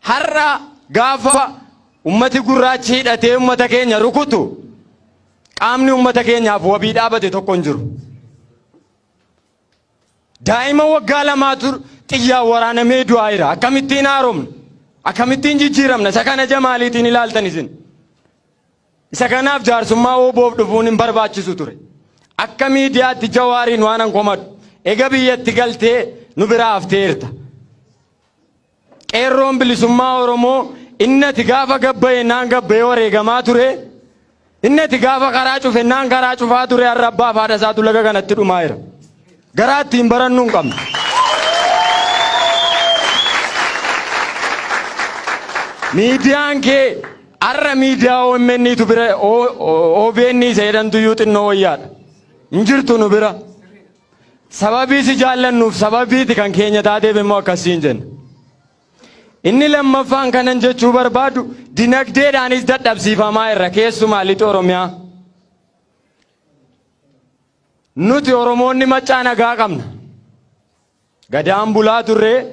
har'a gaafa ummati gurraachi hidhatee ummata keenya rukutu qaamni ummata keenyaaf wabii dhaabate tokko hin jiru. Daa'ima waggaa lamaatu xiyyaa waraanamee du'aa jira. Akkamittiin haaromna? Akkamittiin jijjiiramna? Isa kana jamaaliitiin ilaaltan isin? Isa kanaaf jaarsummaa ooboof dhufuun hin barbaachisu ture. Akka miidiyaatti Jawaariin waan an komadhu. Ega biyyatti galtee nu biraa hafteerta. Qeerroon bilisummaa Oromoo innati gaafa gabbaye naan gabbaye wareegamaa ture. Innati gaafa karaa cufe naan karaa cufaa ture har'a abbaa fi haadha isaatu laga kanatti dhumaa jira. Garaa ittiin barannuu hin qabnu. Miidiyaan kee har'a miidiyaa OMN'tu bira OBN jedhamtu iyyuu xinnoo wayyaadha. Hin jirtu nu bira. Sababii si jaallannuuf sababiiti kan keenya taateef immoo akkasiin jenna. Inni lammaffaan kanan jechuu barbaadu dinagdeedhaanis dadhabsiifamaa irra keessumaa lixa Oromiyaa. Nuti Oromoonni maccaa nagaa qabna. Gadaan bulaa turree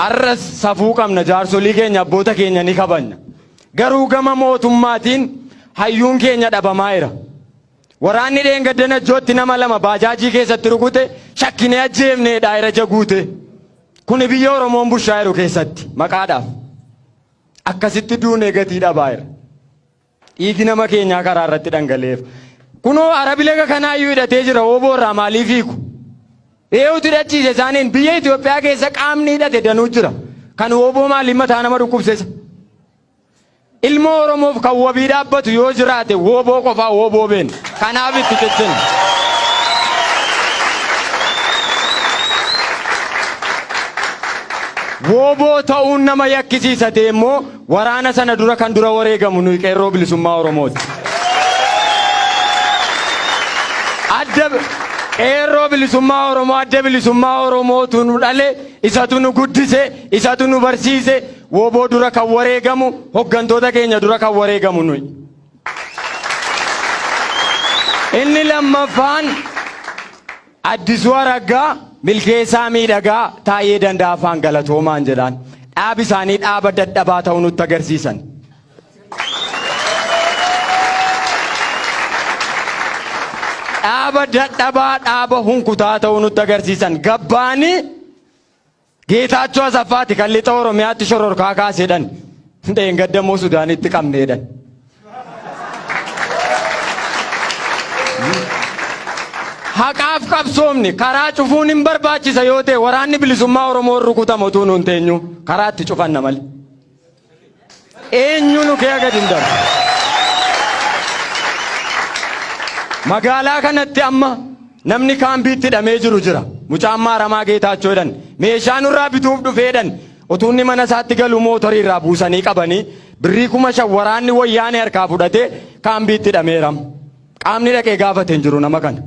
arras safuu qabna jaarsolii keenya abboota keenya ni kabajna. Garuu gama mootummaatiin hayyuun keenya dhabamaa jira. Waraanni dheengaddana jootti nama lama baajaajii keessatti rukute shakkinee ajjeefnee daa'ira jaguute. Kuni biyya Oromoon bushaa jiru keessatti maqaadhaaf. Akkasitti duunee gatii dhabaa jira. Dhiigi nama keenyaa karaa irratti dhangala'eef. Kunoo Arabilega kanaa iyyuu hidhatee jira ooboo irraa maaliif hiiku? Eeyuutu hidhachiise isaaniin biyya Itoophiyaa keessa qaamni hidhate danuu jira. Kan ooboo maaliif mataa nama dhukkubseessa? Ilmoo Oromoof kan wabii dhaabbatu yoo jiraate ooboo qofaa ooboo beena. Kanaaf itti ciccinna. Wooboo ta'uun nama yakkisiisate immoo waraana sana dura kan dura wareegamu nuyi qeerroo bilisummaa Oromooti. Qeerroo bilisummaa Oromoo adda bilisummaa Oromootu nu dhale isatu nu guddise isatu nu barsiise wooboo dura kan wareegamu hoggantoota keenya dura kan wareegamu nuyi. Inni lammaffaan Addisuu Araggaa milkeessaa miidhagaa taa'ee danda'a afaan galatoomaan jedhaan dhaabi isaanii dhaaba dadhabaa ta'uu nutti agarsiisan. Dhaaba dadhabaa dhaaba hunkutaa ta'uu nutti agarsiisan. Gabbaanii Geetaachoo Asaffaati kan lixa Oromiyaatti shororkaa kaasedhan dheengaddamoo Sudaanitti qabneedhan. Haqaaf qabsoomni karaa cufuun hin barbaachisa yoo ta'e waraanni bilisummaa Oromoo rukutamu utuu nuun teenyu karaatti cufanna malee. Eenyu nu kee gadi hin darbu. Magaalaa kanatti amma namni kaambiitti hidhamee jiru jira. Mucaan maaramaa Geetaachoo jedhan meeshaa nurraa bituuf dhufeedhan utuu inni mana isaatti galu mootorii irraa buusanii qabanii birrii 5,000 waraanni wayyaanee harkaa fudhatee kaambiitti hidhameera. Qaamni dhaqee gaafate hin jiru nama kana.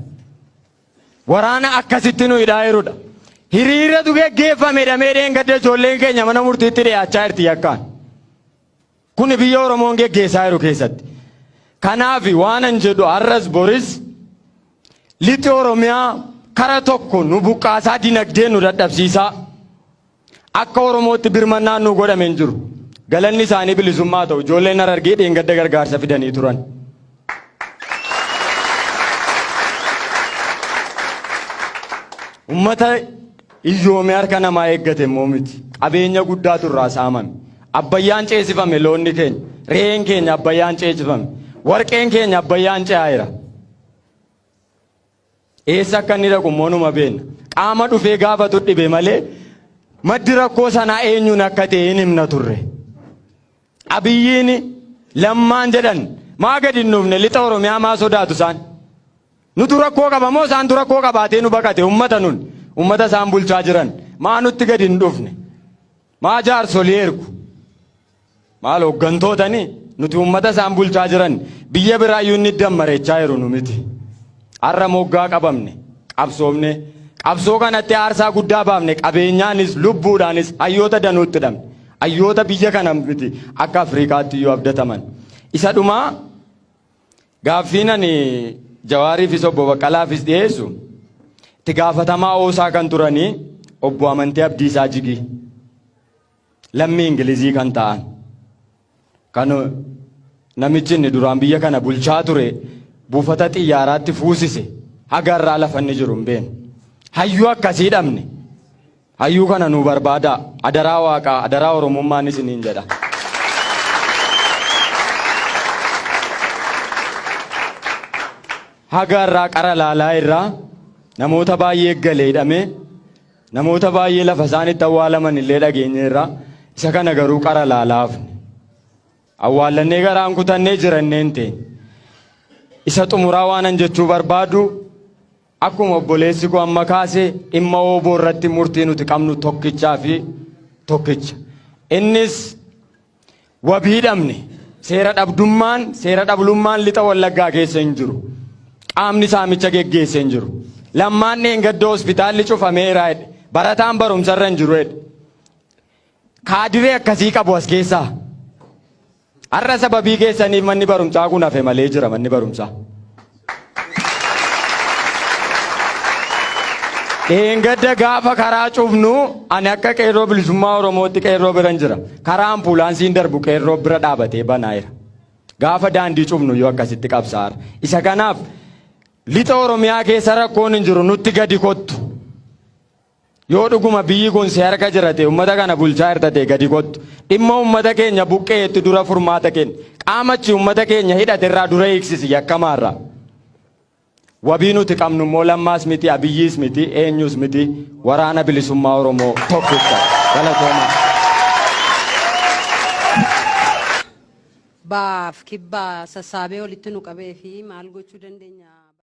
Waraana akkasitti nu hidhaa jirudha. Hiriiratu geggeeffame dhamee dheengadde ijoolleen keenya mana murtiitti dhiyaachaa jirti yakkaan. Kuni biyya Oromoon geggeessaa jiru keessatti. Kanaaf waan an jedhu har'as boris lixi Oromiyaa kara tokko nu buqqaasaa dinagdee nu dadhabsiisaa. Akka Oromootti birmannaan nu godhame hin jiru. Galanni isaanii bilisummaa ta'u ijoolleen Harargee dheengadde gargaarsa fidanii turan. Ummata iyyoomee harka namaa eeggate immoo miti. Qabeenya guddaatu irraa saamame. Abbayyaan ceesifame loonni keenya. Re'een keenya abbayyaan ceesifame. Warqeen keenya abbayyaan ce'aayira. Eessa akka inni dhaqu moonuma beena. Qaama dhufee gaafatu dhibe malee maddi rakkoo sanaa eenyuun akka ta'e hin himna turre. Abiyyiin Lammaan jedhan maa gadi hin dhufne lixa Oromiyaa maa sodaatu isaan. Nutu rakkoo qaba moo isaan rakkoo qabaatee nu baqate ummata nun ummata isaan bulchaa jiran maa nutti gadi hin dhufne maa jaarsolii ergu maal hoggantootani nuti ummata isaan bulchaa jiran biyya biraayyuu inni dammareechaa jiru nu miti. Har'a moggaa qabamne qabsoomne qabsoo kanatti aarsaa guddaa baafne qabeenyaanis lubbuudhaanis hayyoota danuutti dhabne hayyoota biyya kana miti akka Afrikaatti iyyuu abdataman. Isa dhumaa gaaffiin ani Jawaariifis obbo Baqqalaafis dhiyeessu itti gaafatamaa oosaa kan turanii obbo Amantii Abdiisaa Jigii. lammii Ingilizii kan ta'an kan namichi inni duraan biyya kana bulchaa ture buufata xiyyaaraatti fuusise hagarraa lafanni jiru hin beeknu. Hayyuu akkasii dhabne hayyuu kana nu barbaada adaraa waaqaa adaraa oromummaan isiniin jedha. Hagarraa qara laalaa irraa namoota baay'ee galee hidhame namoota baay'ee lafa isaanitti awwaalaman illee dhageenyeerra isa kana garuu qara laalaaf awwaalannee garaan kutannee jiranneen ta'e isa xumuraa waanan jechuu barbaadu akkuma obboleessi koo amma kaase dhimma ooboo irratti murtii nuti qabnu tokkichaa fi tokkicha innis wabii dhabne seera dhabdummaan lixa wallaggaa keessa hin jiru qaamni saamicha geggeesse hin jiru lammaan dheengaddoo hospitaalli cufameera barataan barumsarra hin jiru kaadiree akkasii qabu as keessaa har'a sababii keessaniif manni barumsaa kun hafe malee jira manni barumsaa. Dheengadda gaafa karaa cufnu ani akka qeerroo bilisummaa Oromootti qeerroo bira hin jira karaa ampuulaansiin darbu qeerroo bira dhaabatee banaa'eera gaafa daandii cufnu yoo akkasitti qabsaa'ara isa kanaaf lixa Oromiyaa keessa rakkoon hin jiru nutti gadi kottu yoo dhuguma biyyi kun si harka jirate ummata kana bulchaa hirtate gadi kottu dhimma ummata keenya buqqeetti dura furmaata kenna qaamachi ummata keenya hidhaterraa dura eegsisi yakkamaarraa. Wabii nuti qabnu immoo Lammaas miti Abiyyiis miti eenyus miti waraana bilisummaa Oromoo tokkicha galatooma. Baaf kibbaa sassaabee walitti nu qabee fi maal gochuu dandeenya?